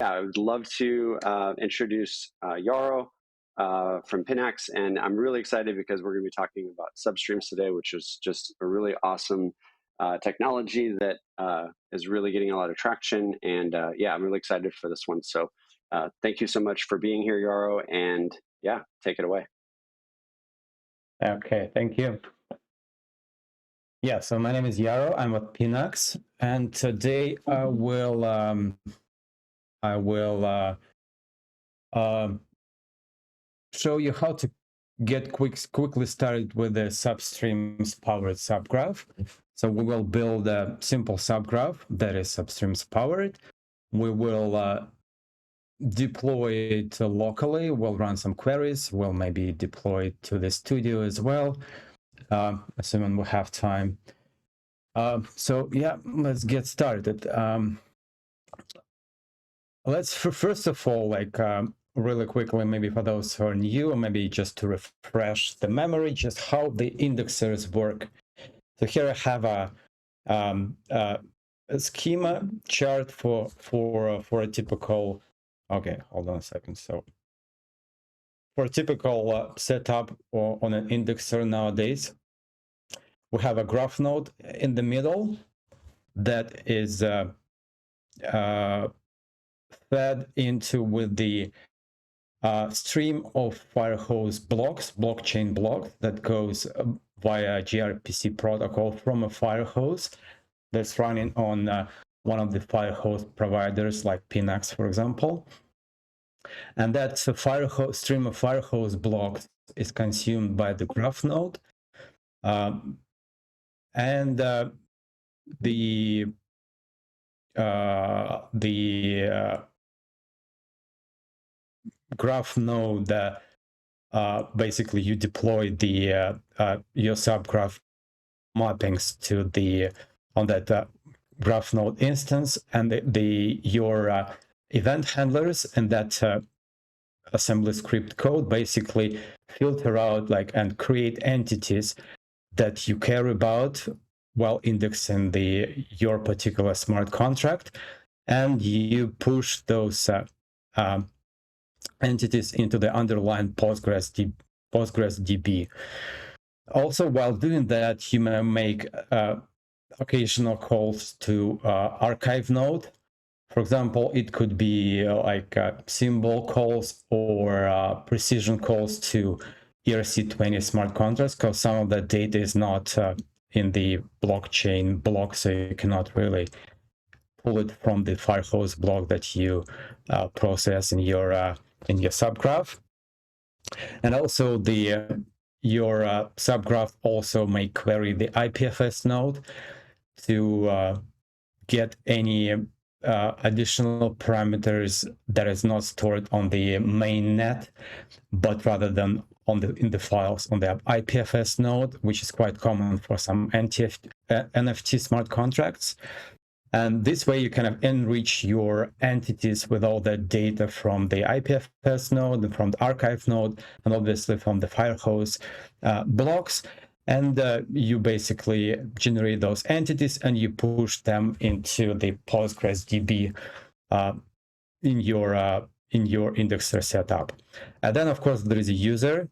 Yeah, I would love to introduce Yarrow from Pinax, and I'm really excited because we're going to be talking about Substreams today, which is just a really awesome technology that is really getting a lot of traction. And yeah, I'm really excited for this one. So thank you so much for being here, Yarrow, and yeah, take it away. Okay, thank you. Yeah, so my name is Yarrow. I'm with Pinax, and today I will show you how to get quickly started with the Substreams powered subgraph. So we will build a simple subgraph that is Substreams powered. We will deploy it locally. We'll run some queries. We'll maybe deploy it to the studio as well, assuming we have time. So yeah, let's get started. Let's first of all, really quickly, maybe for those who are new, or maybe just to refresh the memory, just how the indexers work. So here I have a schema chart for a typical. Okay, hold on a second. So for a typical setup on an indexer nowadays, we have a graph node in the middle that is fed into with the stream of firehose blocks, blockchain block that goes via gRPC protocol from a firehose that's running on one of the firehose providers like Pinax, for example. And that stream of firehose blocks is consumed by the graph node. And the graph node, basically you deploy the your subgraph mappings to the on that graph node instance, and your event handlers and that assembly script code basically filter out and create entities that you care about while indexing your particular smart contract, and you push those entities into the underlying Postgres DB. Also, while doing that, you may make occasional calls to archive node. For example, it could be symbol calls or precision calls to ERC20 smart contracts, because some of that data is not in the blockchain block, so you cannot really pull it from the firehose block that you process in your subgraph. And also your subgraph also may query the IPFS node to get any additional parameters that is not stored on the main net, but rather than in the files on the IPFS node, which is quite common for some NFT smart contracts. And this way you kind of enrich your entities with all that data from the IPFS node and from the archive node, and obviously from the firehose blocks. And you basically generate those entities and you push them into the Postgres DB in your indexer setup. And then, of course, there is a user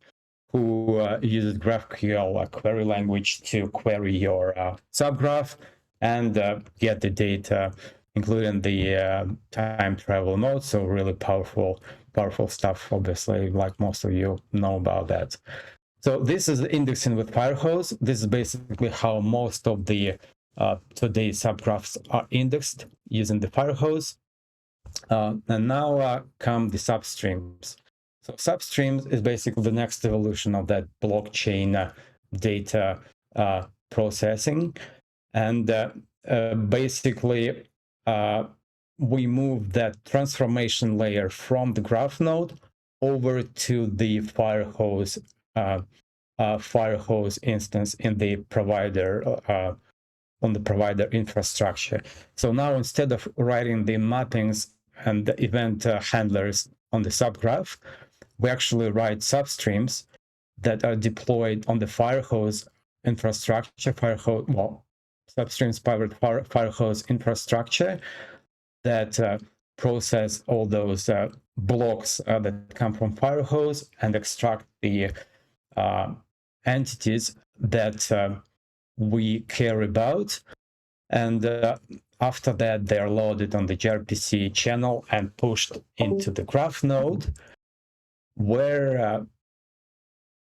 who uses GraphQL query language to query your subgraph and get the data, including the time travel node. So really powerful stuff, obviously, like most of you know about that. So this is indexing with firehose. This is basically how most of the today's subgraphs are indexed using the firehose. And now come the substreams. So substreams is basically the next evolution of that blockchain data processing. And basically, we move that transformation layer from the graph node over to the firehose instance in the provider on the provider infrastructure. So now instead of writing the mappings and the event handlers on the subgraph, we actually write substreams that are deployed on the firehose infrastructure, Substreams powered firehose infrastructure that process all those blocks that come from Firehose and extract the entities that we care about. And after that, they're loaded on the gRPC channel and pushed into the graph node, where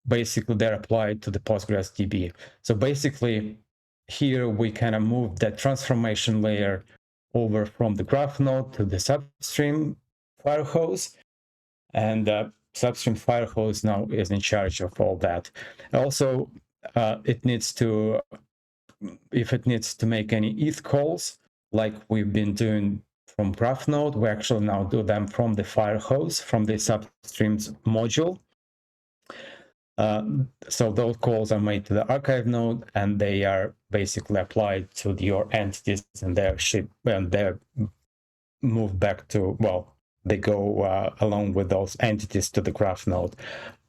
basically they're applied to the Postgres DB. So basically, here we kind of move that transformation layer over from the graph node to the Substream Firehose, and Substream Firehose now is in charge of all that. Also, it needs to, if it needs to make any ETH calls, like we've been doing from graph node, we actually now do them from the Firehose, from the Substreams module. So those calls are made to the archive node, and they are basically applied to your entities, and they're moved back to, well, they go along with those entities to the graph node.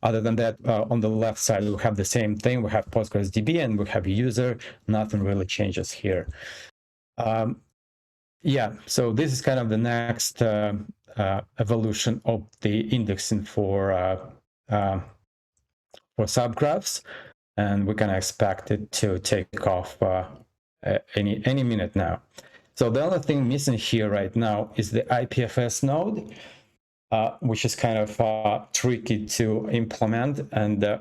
Other than that, on the left side, we have the same thing. We have Postgres DB and we have user. Nothing really changes here. Yeah, so this is kind of the next evolution of the indexing for subgraphs, and we can expect it to take off any minute now. So the only thing missing here right now is the IPFS node, which is kind of tricky to implement. And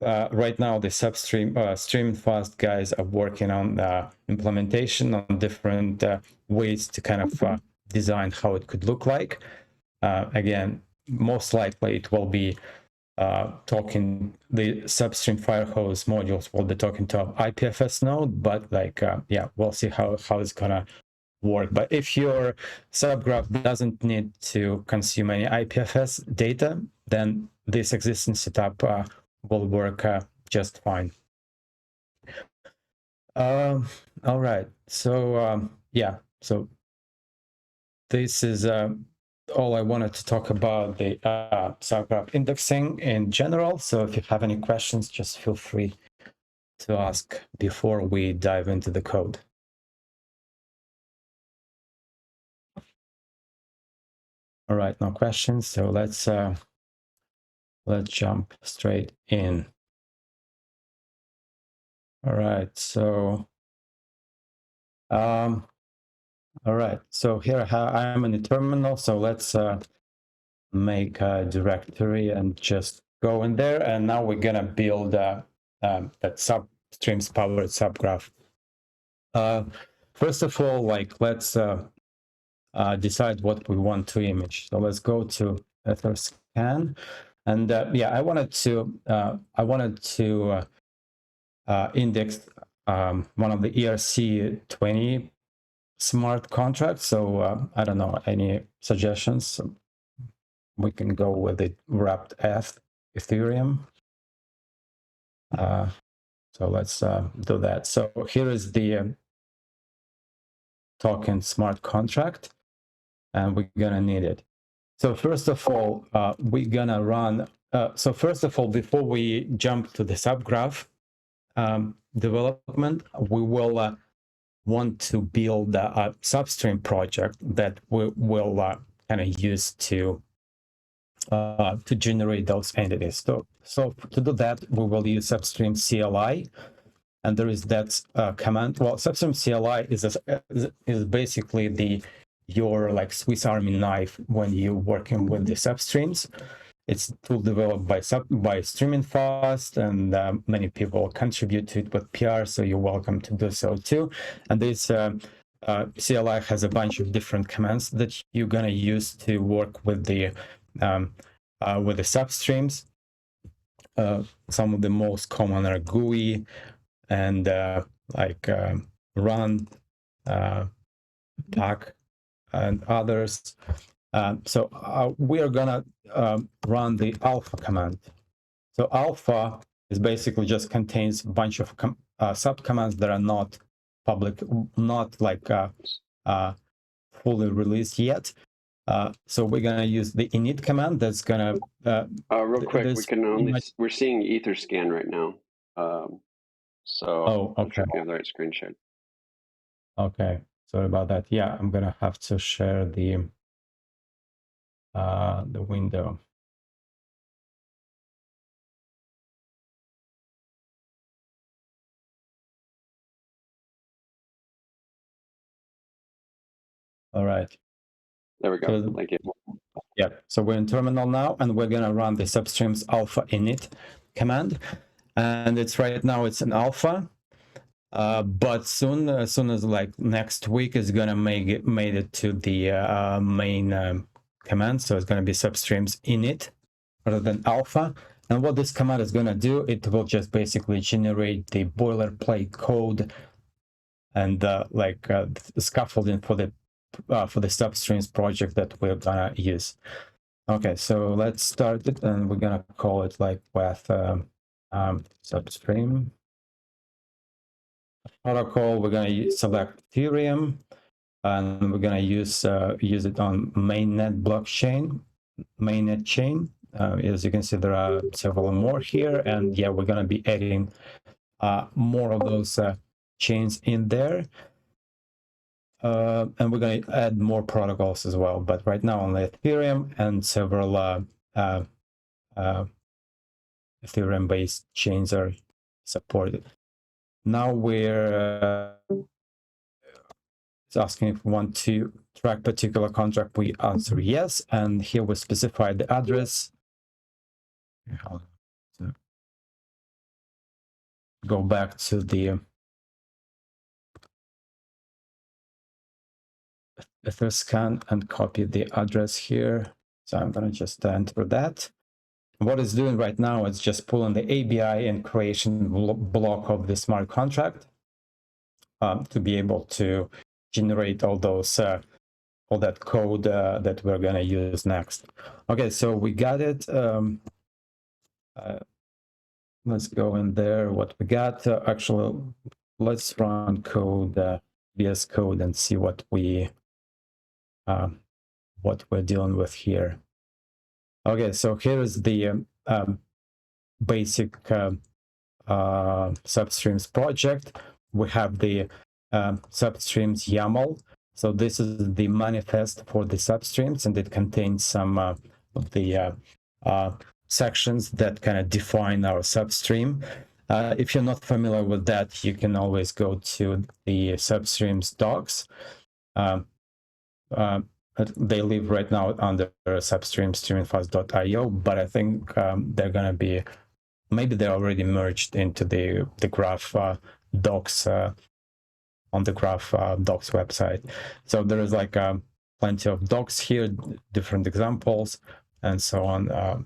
right now, the Stream-Fast guys are working on implementation on different ways to kind of design how it could look like. Again, most likely it will be talking, the Substream Firehose modules will be talking to IPFS node, but like, yeah, we'll see how it's gonna work. But if your subgraph doesn't need to consume any IPFS data, then this existing setup will work just fine. All right, so yeah, so this is all I wanted to talk about the subgraph indexing in general. So if you have any questions, just feel free to ask before we dive into the code. All right, no questions. So let's jump straight in. All right, so all right, so here I'm in the terminal. So let's make a directory and just go in there. And now we're gonna build that Substreams powered subgraph. First of all, like, let's decide what we want to image. So let's go to Etherscan, and yeah, I wanted to index one of the ERC20 smart contracts. So I don't know, any suggestions? We can go with the wrapped Ethereum. So let's do that. So here is the token smart contract, and we're gonna need it. So first of all, we're gonna run. So first of all, before we jump to the subgraph development, we will want to build a Substream project that we will kind of use to generate those entities. So to do that, we will use Substream CLI, and there is that command. Well, Substream CLI is basically your like Swiss Army knife when you're working with the substreams. It's a tool developed by Streaming Fast, and many people contribute to it with PR, so you're welcome to do so too. And this CLI has a bunch of different commands that you're gonna use to work with the substreams. Some of the most common are GUI and like run, pack, and others. So we are gonna run the alpha command. So alpha is basically just contains a bunch of subcommands that are not public, not like fully released yet. So we're gonna use the init command. That's gonna real quick. We can only we're seeing Etherscan right now. So oh, okay. I'm sure if you have the right screen share. Okay. Sorry about that. Yeah, I'm gonna have to share the window. All right. There we go. So, Thank you. yeah, so we're in terminal now, and we're gonna run the substreams alpha init command, and it's right now it's an alpha, but soon, as soon as like next week, is gonna make it made it to the main command, so it's gonna be substreams init rather than alpha. And what this command is gonna do, it will just basically generate the boilerplate code and the scaffolding for the Substreams project that we're gonna use. Okay, so let's start it, and we're gonna call it like with Substream protocol. We're gonna select Ethereum, and we're gonna use it on mainnet blockchain, mainnet chain. As you can see, there are several more here, and yeah, we're gonna be adding more of those chains in there. And we're going to add more protocols as well, but right now only Ethereum and several Ethereum-based chains are supported. Now we're it's asking if we want to track particular contract. We answer yes, and here we specify the address. Go back to the Etherscan and copy the address here. So I'm going to just enter that. What it's doing right now is just pulling the ABI and creation block of the smart contract to be able to generate all those all that code that we're going to use next. Okay, so we got it. Let's go in there. What we got? Actually, let's run code, VS Code, and see what we're dealing with here. Okay, so here is the basic Substreams project. We have the Substreams YAML. So this is the manifest for the Substreams, and it contains some of the sections that kind of define our substream. If you're not familiar with that, you can always go to the Substreams docs. They live right now under substreams-streamingfast.io, but I think they're going to be, maybe they're already merged into the Graph docs on the Graph docs website. So there is like plenty of docs here, different examples, and so on.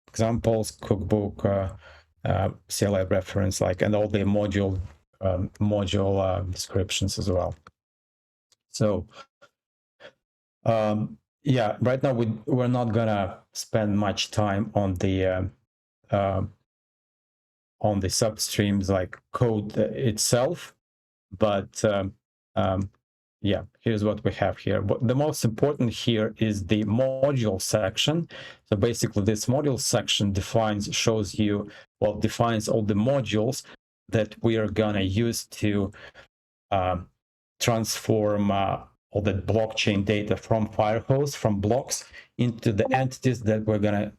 Examples, cookbook, CLI reference, and all the module descriptions as well. So yeah, right now we're not gonna spend much time on the Substreams code itself, but yeah, here's what we have here. But the most important here is the module section. So basically this module section defines all the modules that we are gonna use to transform all the blockchain data from Firehose, from blocks, into the entities that we're gonna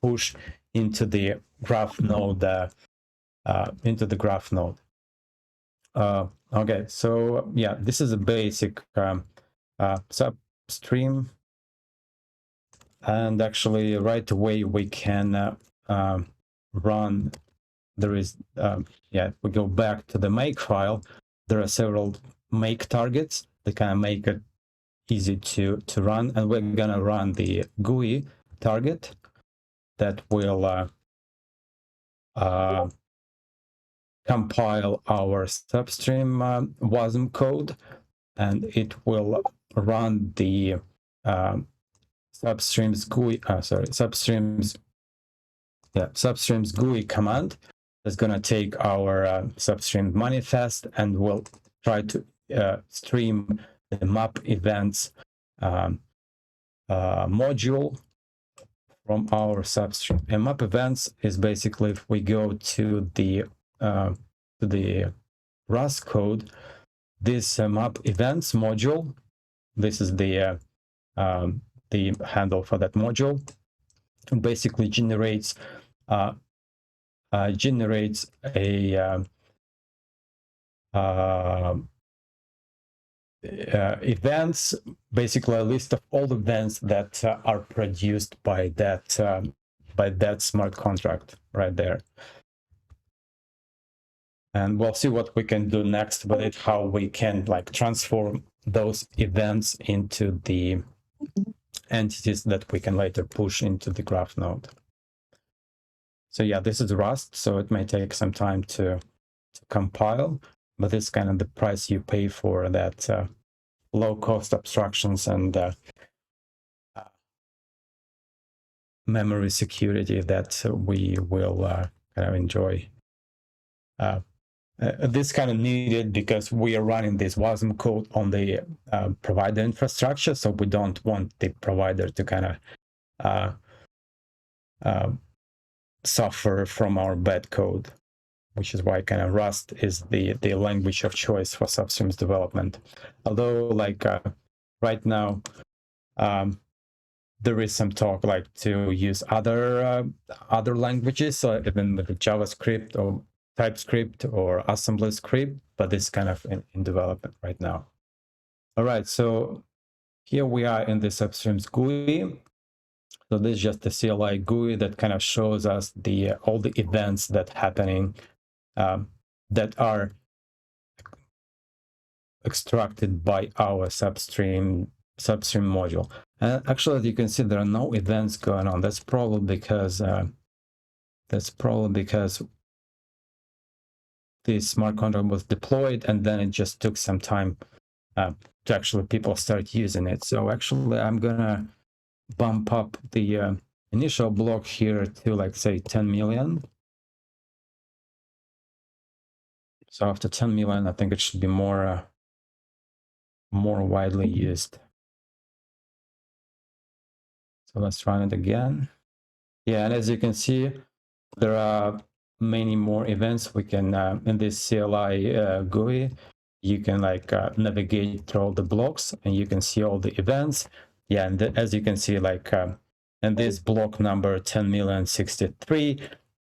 push into the Graph node, okay, so yeah, this is a basic substream, and actually right away we can run. There is yeah, we go back to the make file. There are several make targets that kind of make it easy to run, and we're gonna run the GUI target that will compile our substream WASM code, and it will run the substreams GUI substreams GUI command. That's going to take our substream manifest and will try to stream the map events module from our substream. And map events is basically if we go to the Rust code, this map events module, this is the handle for that module, basically generates a events, basically a list of all the events that are produced by that smart contract right there. And we'll see what we can do next with it, how we can like transform those events into the entities that we can later push into the graph node. So yeah, this is Rust, so it may take some time to compile, but this is kind of the price you pay for that low cost abstractions and memory security that we will kind of enjoy. This kind of needed because we are running this WASM code on the provider infrastructure, so we don't want the provider to kind of suffer from our bad code, which is why kind of Rust is the language of choice for Substreams development. Although like right now, there is some talk like to use other languages, so even with JavaScript or TypeScript or assembly script, but this is kind of in development right now. All right, so here we are in the Substreams GUI. So this is just the CLI GUI that kind of shows us all the events that happening that are extracted by our Substream module. And actually, as you can see, there are no events going on. That's probably because the smart contract was deployed, and then it just took some time to actually people start using it. So actually, I'm gonna bump up the initial block here to like say 10 million. So after 10 million, I think it should be more widely used. So let's run it again. Yeah, and as you can see, there are many more events we can in this CLI GUI. You can like navigate through all the blocks, and you can see all the events. Yeah, and as you can see, like in this block number 10,063,000,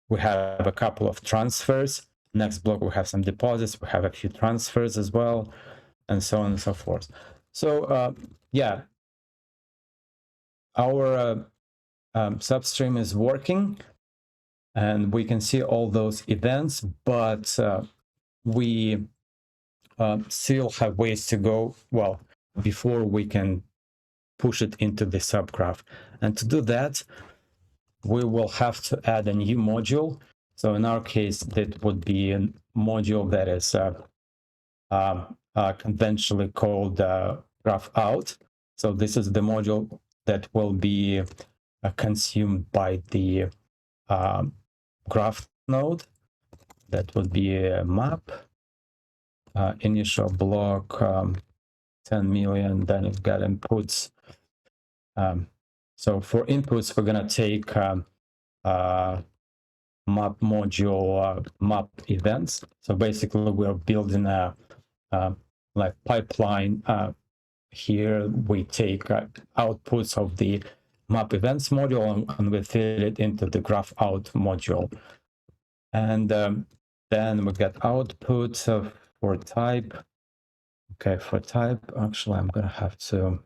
we have a couple of transfers. Next block we have some deposits. We have a few transfers as well, and so on and so forth. So yeah, our Substream is working, and we can see all those events, but we still have ways to go, well, before we can push it into the subgraph. And to do that, we will have to add a new module. So in our case, that would be a module that is conventionally called graph out. So this is the module that will be consumed by the graph node. That would be a map, initial block 10 million, then you've got inputs. So for inputs, we're gonna take map module map events. So basically we're building a like pipeline. Here we take outputs of the map events module and we feed it into the graph out module. And then we get output for type. Okay, for type, actually, I'm gonna have to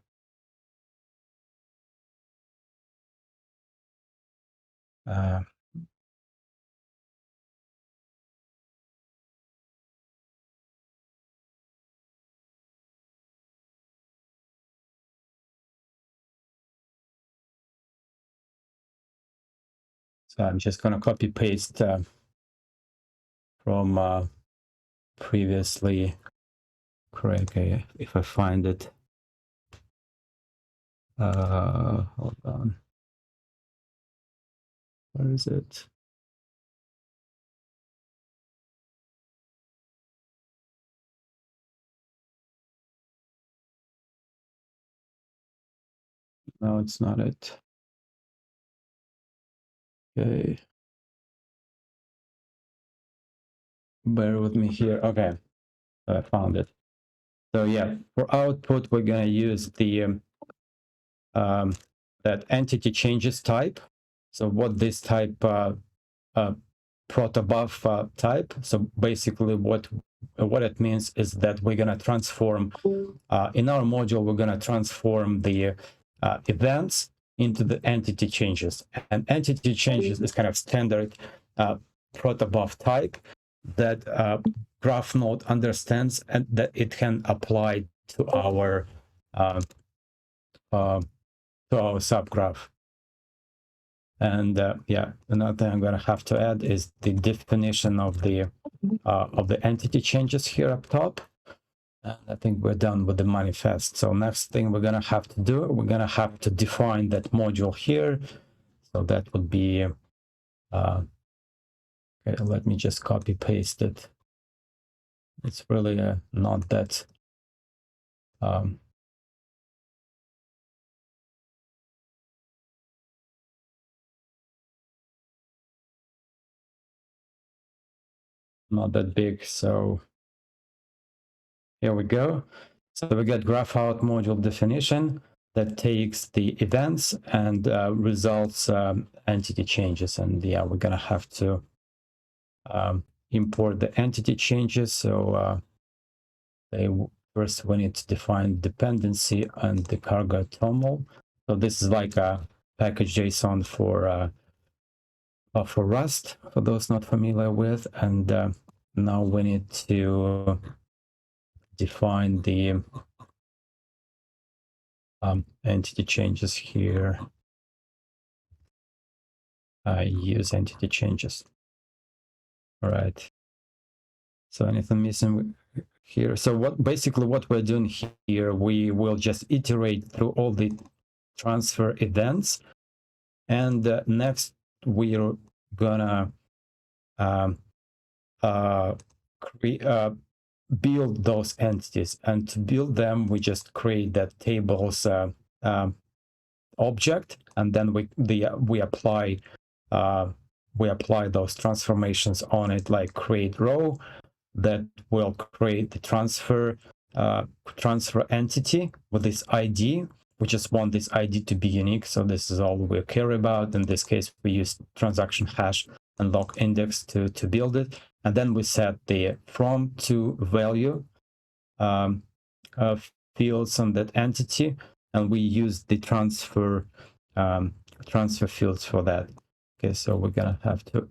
so I'm just gonna copy paste from previously. Correct. Okay, if I find it. Hold on. Where is it? No, it's not it. Okay. Bear with me here. Okay, I found it. So yeah, for output, we're going to use the that entity changes type. So what this type protobuf type. So basically what it means is that we're going to transform in our module, we're going to transform the events into the entity changes. And entity changes is kind of standard protobuf type that graph node understands and that it can apply to our subgraph. And yeah, another thing I'm going to have to add is the definition of the entity changes here up top. And I think we're done with the manifest. So next thing we're going to have to do, we're going to have to define that module here. So that would be, okay, let me just copy paste it. It's really not that, not that big. So here we go. So we get graph out module definition that takes the events and results entity changes. And yeah, we're going to have to import the entity changes. So first we need to define dependency and the cargo toml. So this is like a package JSON for Rust, for those not familiar with. And now we need to define the entity changes here. Use entity changes. All right. So anything missing here? So basically what we're doing here, we will just iterate through all the transfer events, and next we're gonna build those entities. And to build them, we just create that tables object, and then we apply those transformations on it, like create row that will create the transfer entity with this ID. We just want this ID to be unique, so this is all we care about. In this case, we use transaction hash and log index to build it, and then we set the from to value fields on that entity, and we use the transfer fields for that. Okay, so we're gonna have to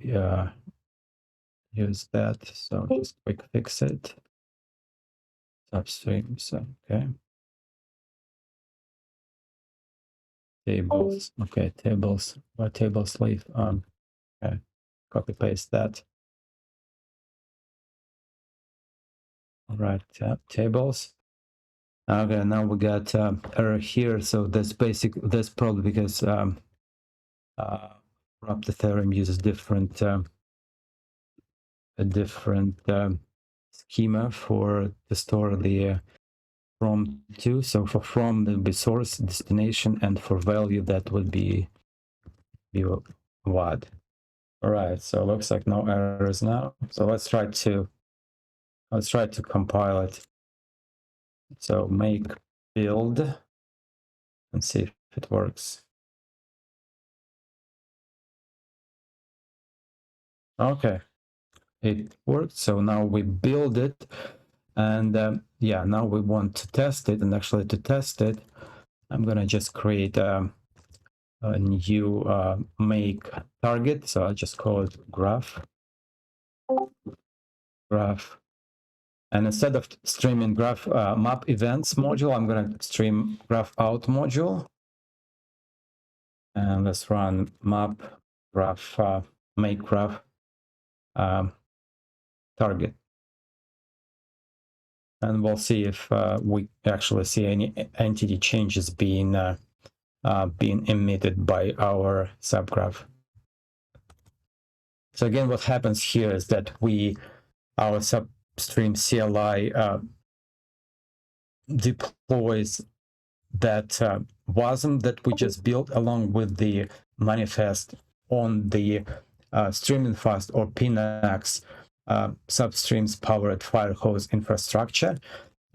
use that. So just quick fix it. Substreams, okay. Tables, okay, tables, or table sleeve. Okay, copy paste that. All right, tables. Okay, now we got error here. So that's probably because wrapped Ethereum uses a different schema to store the from to. So for from there will be source, destination, and for value that would be what. All right, so looks like no errors now. So let's try to compile it. So make build and see if it works. Okay, it worked. So now we build it, and yeah, now we want to test it. And actually, to test it, I'm gonna just create a new make target. So I'll just call it graph. And instead of streaming graph map events module, I'm going to stream graph out module. And let's run map graph make graph target. And we'll see if we actually see any entity changes being emitted by our subgraph. So again, what happens here is that our Substream CLI deploys that WASM that we just built along with the manifest on the streaming fast or Pinax Substreams powered Firehose infrastructure.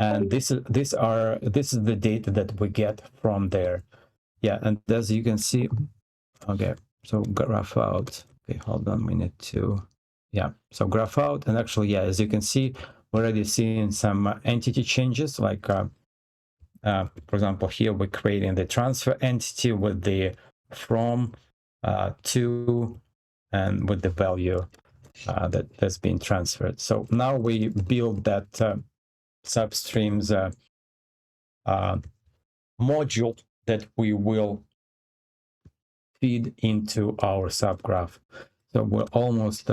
and this is the data that we get from there. Yeah, and as you can see, okay, so graph out. Okay, hold on, we need to, yeah, so graph out, and actually, yeah, as you can see, we're already seeing some entity changes, like for example, here we're creating the transfer entity with the from, to, and with the value that's been transferred. So now we build that Substreams module that we will feed into our subgraph. So we're almost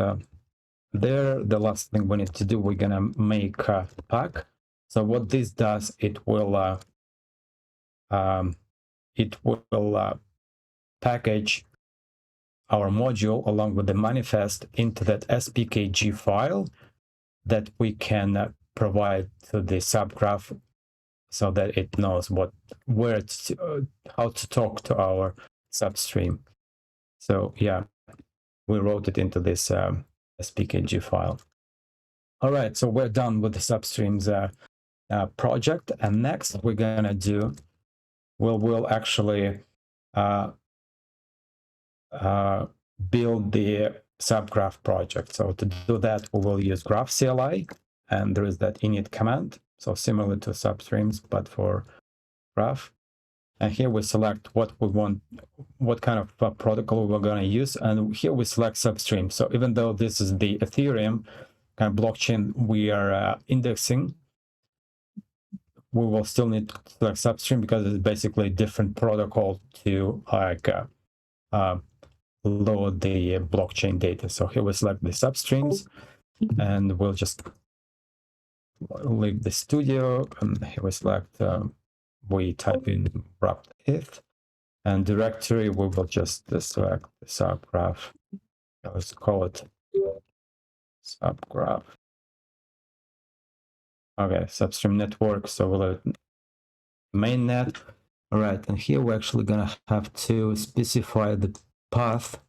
there. The last thing we need to do, we're gonna make a pack. So what this does, it will package our module along with the manifest into that SPKG file that we can provide to the subgraph, so that it knows how to talk to our substream. So yeah, we wrote it into this SPKG file. All right, so we're done with the Substreams project, and next we're gonna do, we'll actually build the subgraph project. So to do that, we will use graph CLI, and there is that init command. So similar to Substreams, but for graph. And here we select what we want, what kind of protocol we're going to use. And here we select Substream. So even though this is the Ethereum kind of blockchain we are indexing, we will still need to select Substream because it's basically a different protocol to like load the blockchain data. So here we select the Substreams, and we'll just leave the studio, and here we select, we type in wrapped if, and directory, we will just select the subgraph. Let's call it subgraph. Okay, Substream network, so we'll mainnet. All right, and here we're actually gonna have to specify the path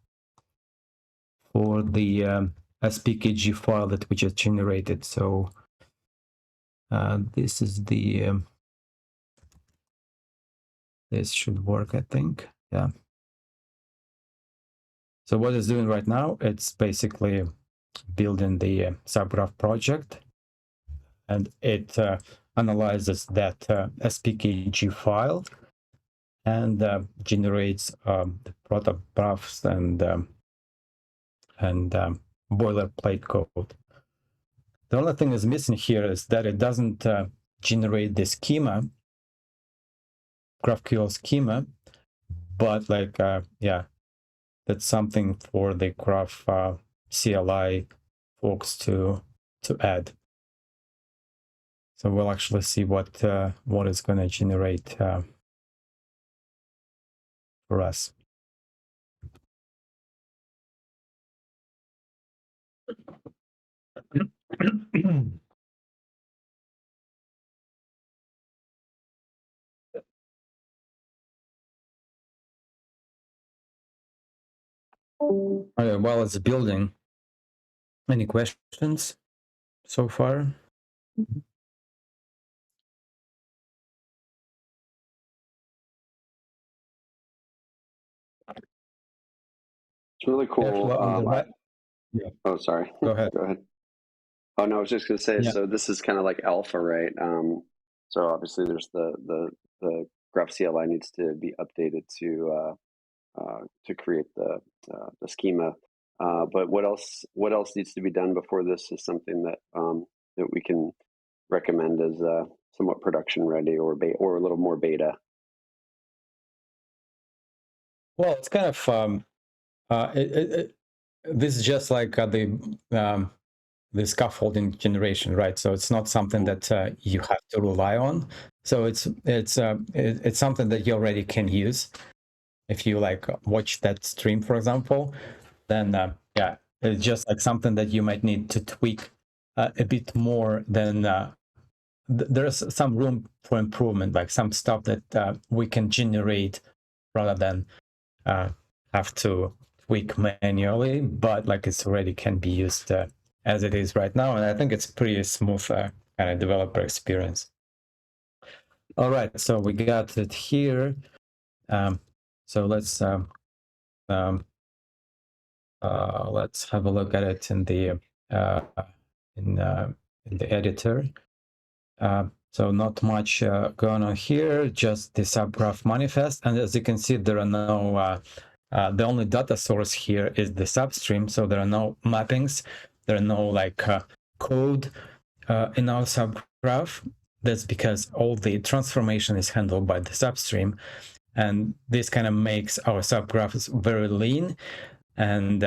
for the SPKG file that we just generated. So this is the this should work, I think. Yeah. So what it's doing right now, it's basically building the subgraph project, and it analyzes that SPKG file and generates the protographs and boilerplate code. The only thing is missing here is that it doesn't generate the schema, GraphQL schema, but like, yeah, that's something for the graph CLI folks to add. So we'll actually see what is going to generate for us. Okay, while it's building, any questions so far? It's really cool. Yeah. Oh, sorry. Go ahead. Go ahead. Oh no, I was just going to say. Yeah. So this is kind of like alpha, right? So obviously, there's the graph CLI needs to be updated to create the schema. But what else needs to be done before this is something that that we can recommend as somewhat production ready or a little more beta? Well, it's kind of this is just like the scaffolding generation, right? So it's not something that you have to rely on. So it's something that you already can use. If you like watch that stream, for example, then yeah, it's just like something that you might need to tweak a bit more than there's some room for improvement, like some stuff that we can generate rather than have to tweak manually, but like it's already can be used as it is right now. And I think it's pretty smooth kind of developer experience. All right, so we got it here. So let's have a look at it in the in the editor. So not much going on here, just the subgraph manifest. And as you can see, there are no, the only data source here is the substream. So there are no mappings. There are no like code in our subgraph. That's because all the transformation is handled by the substream. And this kind of makes our subgraphs very lean. And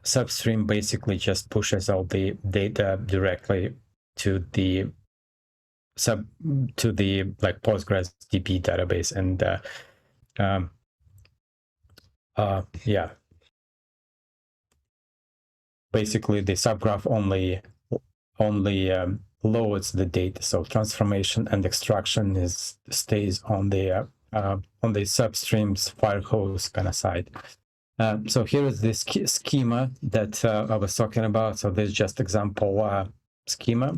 Substream basically just pushes all the data directly to the like Postgres DB database, and yeah, basically the subgraph only loads the data, so transformation and extraction stays on the Substreams firehose kind of side. So here is this schema that I was talking about. So this is just example schema,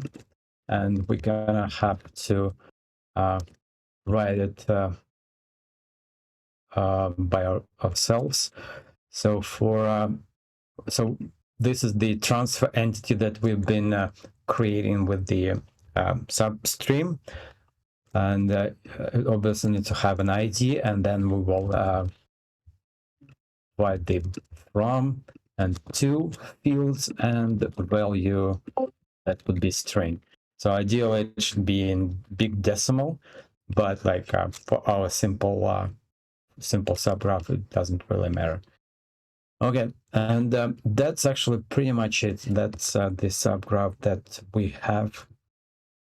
and we're gonna have to write it by ourselves. So so this is the transfer entity that we've been creating with the substream, and obviously need to have an ID, and then we will write the from and to fields and the value that would be string. So ideally it should be in big decimal, but like for our simple subgraph, it doesn't really matter. Okay, and that's actually pretty much it. That's the subgraph that we have,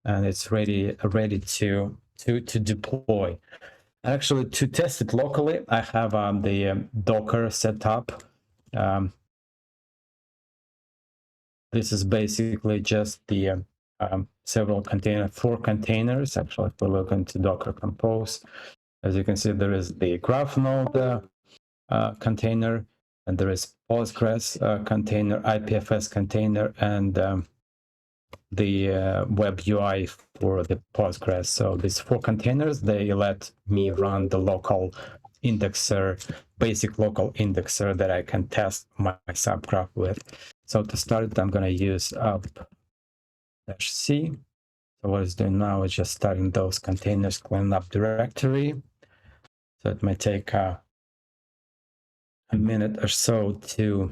and it's ready to deploy. Actually, to test it locally, I have the Docker set up. This is basically just the several containers, 4 containers. Actually, if we look into Docker Compose, as you can see, there is the graph node container, and there is Postgres container, IPFS container, and the web UI for the Postgres. So these 4 containers, they let me run the local indexer, basic local indexer that I can test my subgraph with. So to start, I'm going to use up-c. So what it's doing now is just starting those containers, cleaning up directory. So it may take a minute or so to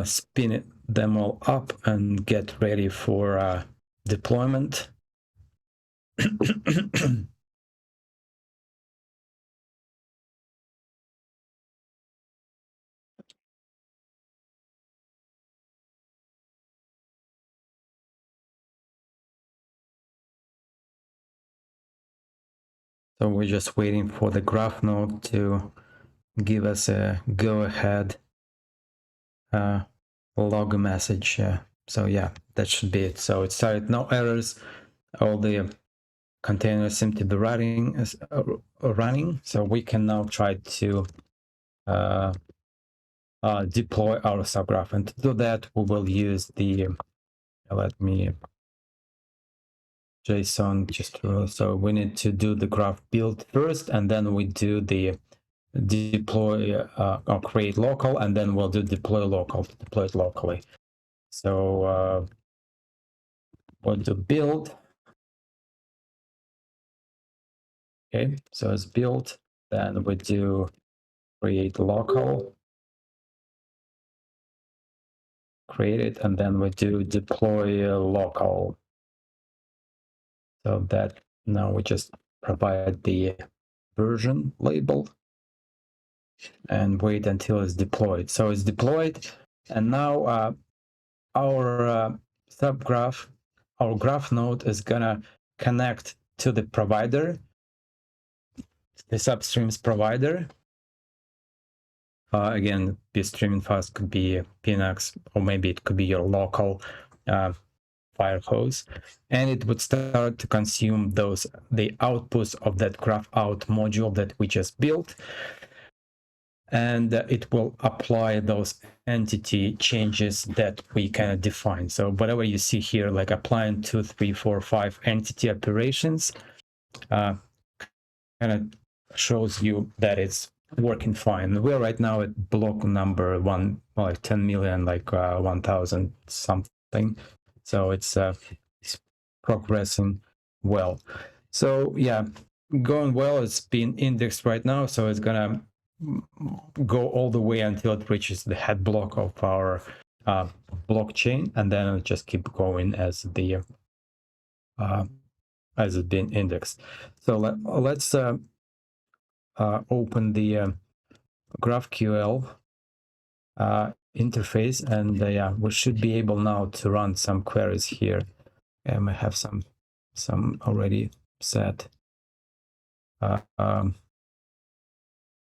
spin them all up and get ready for deployment. So we're just waiting for the graph node to give us a go-ahead log message. So yeah, that should be it. So it started, no errors. All the containers seem to be running. So we can now try to deploy our subgraph. And to do that, we will use the, let me JSON so we need to do the graph build first, and then we do the deploy or create local, and then we'll do deploy local to deploy it locally. So we'll do build. Okay, so it's built, then we do create local, create it, and then we do deploy local. So that now we just provide the version label and wait until it's deployed. So it's deployed, and now our subgraph, our graph node is gonna connect to the provider, the Substreams provider. Again, the streaming fast could be Pinax, or maybe it could be your local firehose, and it would start to consume the outputs of that graph out module that we just built, and it will apply those entity changes that we kind of define. So whatever you see here, like applying 2, 3, 4, 5 entity operations, kind of shows you that it's working fine. We're right now at block number 10 million, 1,000 something. So it's progressing well. So yeah, going well. It's been indexed right now, so it's gonna go all the way until it reaches the head block of our blockchain, and then it'll just keep going as it's been indexed. So let's open the GraphQL interface, and yeah, we should be able now to run some queries here. I have some already set.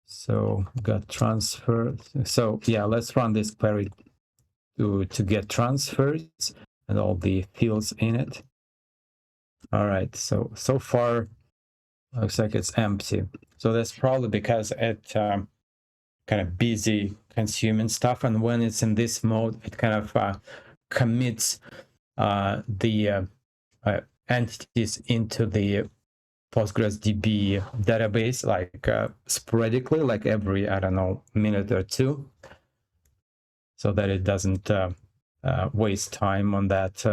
So got transfer. So yeah, let's run this query to get transfers and all the fields in it. All right, so far looks like it's empty. So that's probably because it kind of busy consuming stuff, and when it's in this mode, it kind of commits the entities into the PostgreSDB database, like sporadically, like every, I don't know, minute or two, so that it doesn't waste time on that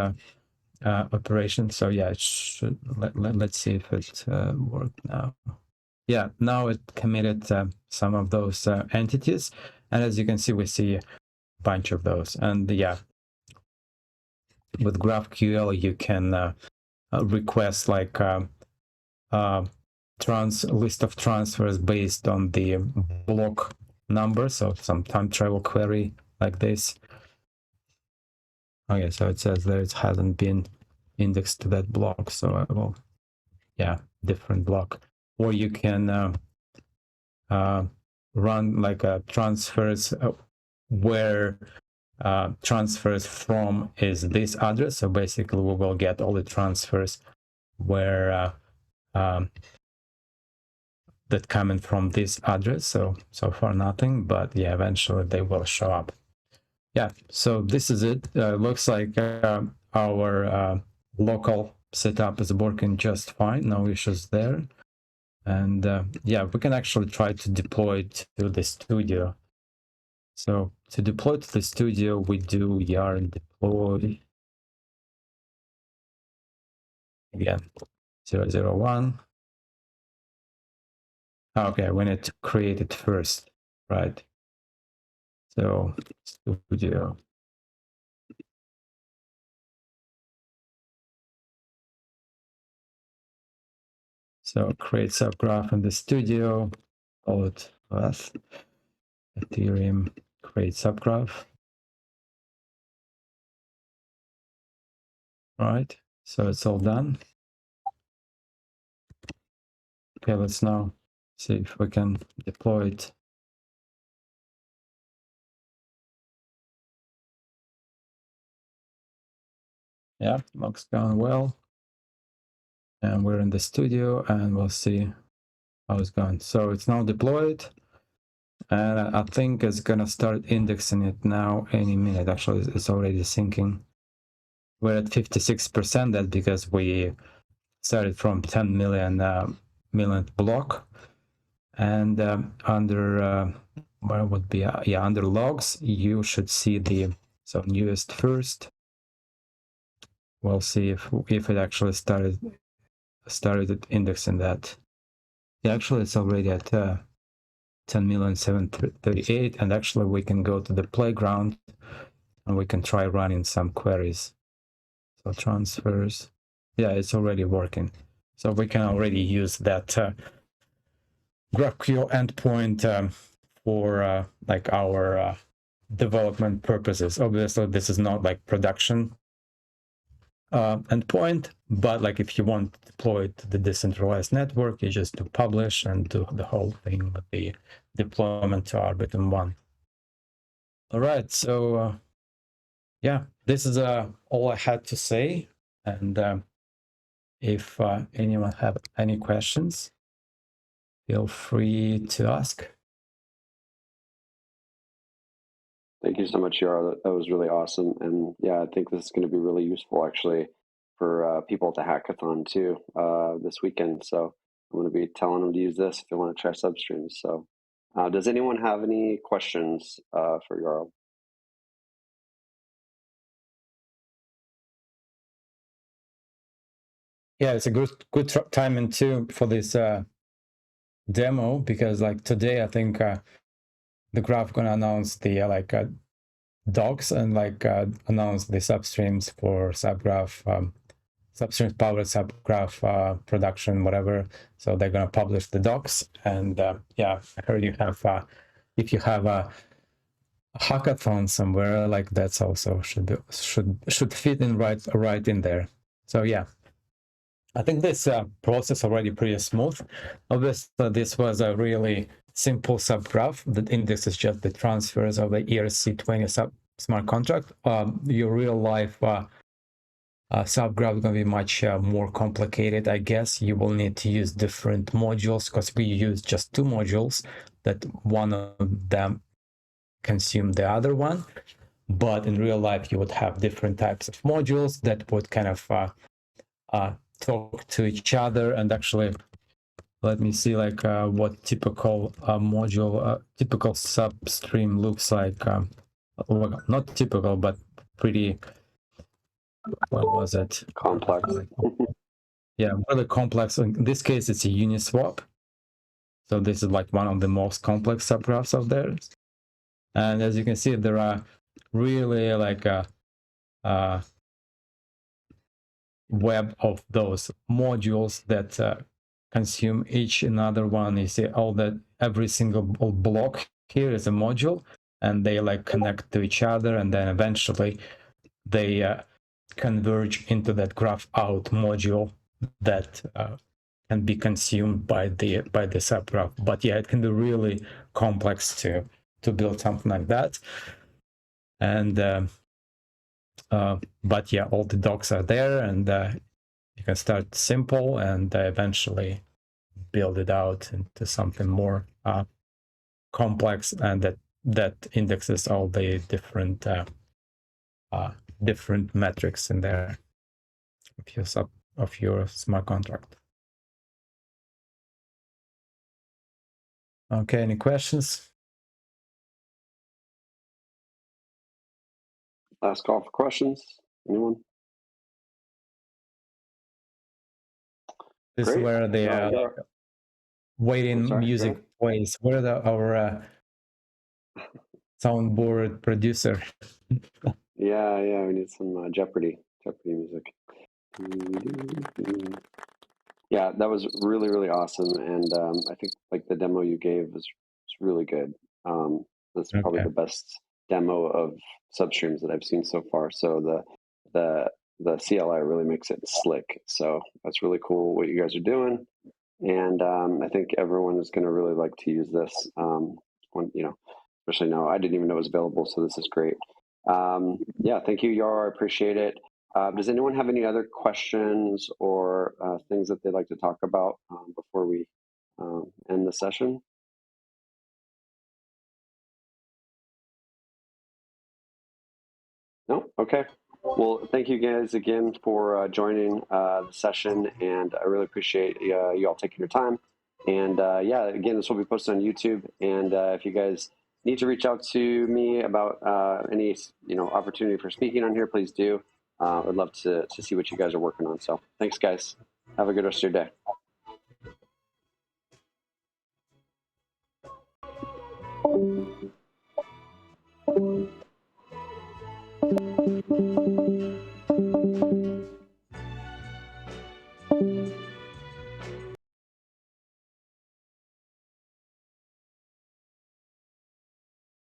operation. So yeah, it should, let's see if it worked now. Yeah, now it committed some of those entities, and as you can see, we see a bunch of those. And yeah, with GraphQL, you can request like list of transfers based on the block number, so some time travel query like this. Okay, so it says that it hasn't been indexed to that block, so I will, yeah, different block. Or you can run like transfers where transfers from is this address. So basically we will get all the transfers where that coming from this address. So far nothing, but yeah, eventually they will show up. Yeah, so this is it. Looks like our local setup is working just fine. No issues there. And yeah, we can actually try to deploy it to the studio. So to deploy to the studio, we do yarn deploy again 001. Okay, we need to create it first, right? So studio. So create subgraph in the studio, call it Ethereum, create subgraph. All right, so it's all done. Okay, let's now see if we can deploy it. Yeah, looks going well. And we're in the studio, and we'll see how it's going. So it's now deployed, and I think it's gonna start indexing it now any minute. Actually, it's already syncing. We're at 56%. That's because we started from 10 million millionth block, and under where would be yeah, under logs you should see the newest first. We'll see if it actually started indexing that. Yeah, actually it's already at 10,738,000, and actually we can go to the playground and we can try running some queries. So transfers, yeah, it's already working. So we can already use that GraphQL endpoint for like our development purposes. Obviously, this is not like production endpoint, but like if you want to deploy it to the decentralized network, you just do publish and do the whole thing with the deployment to Arbitrum-1. All right, so yeah, this is all I had to say. And if anyone have any questions, feel free to ask. Thank you so much, Yara. That was really awesome. And yeah, I think this is going to be really useful actually for people at the hackathon too this weekend. So I'm going to be telling them to use this if they want to try Substreams. So does anyone have any questions for Yaro? Yeah, it's a good timing too for this demo, because like today I think the graph gonna announce the docs and announce the substreams for subgraph, substreams powered subgraph production, whatever. So they're gonna publish the docs, and yeah, I heard you have if you have a hackathon somewhere, like that's also should fit in right in there. So yeah, I think this process already pretty smooth. Obviously, this was a really simple subgraph. The index is just the transfers of the ERC20 smart contract. Your real life subgraph is going to be much more complicated, I guess. You will need to use different modules, because we use just two modules that one of them consume the other one. But in real life, you would have different types of modules that would kind of talk to each other. And actually, let me see what typical module, typical substream looks like. Well, not typical, but pretty, what was it? Complex. Yeah, really complex. In this case, it's a Uniswap. So this is like one of the most complex subgraphs of theirs. And as you can see, there are really like a web of those modules that consume each another one. You see all that, every single block here is a module, and they like connect to each other, and then eventually they converge into that graph out module that can be consumed by the subgraph. But yeah, it can be really complex to build something like that. And but yeah, all the docs are there, and you can start simple and eventually build it out into something more complex, and that indexes all the different different metrics in there of your smart contract. Okay, any questions? Last call for questions. Anyone? This Great. is where the waiting music plays. Where our soundboard producer? Yeah, we need some Jeopardy music. Yeah, that was really awesome, and I think like the demo you gave was really good. That's probably the best demo of Substreams that I've seen so far. So the CLI really makes it slick. So that's really cool what you guys are doing, and I think everyone is going to really like to use this. Especially now, I didn't even know it was available, so this is great. Yeah, thank you, Yar. I appreciate it. Does anyone have any other questions or things that they'd like to talk about before we end the session? No? Okay. Well, thank you guys again for joining the session, and I really appreciate you all taking your time. And yeah, again, this will be posted on YouTube, and if you guys need to reach out to me about any opportunity for speaking on here, please do. I'd love to see what you guys are working on. So thanks, guys. Have a good rest of your day.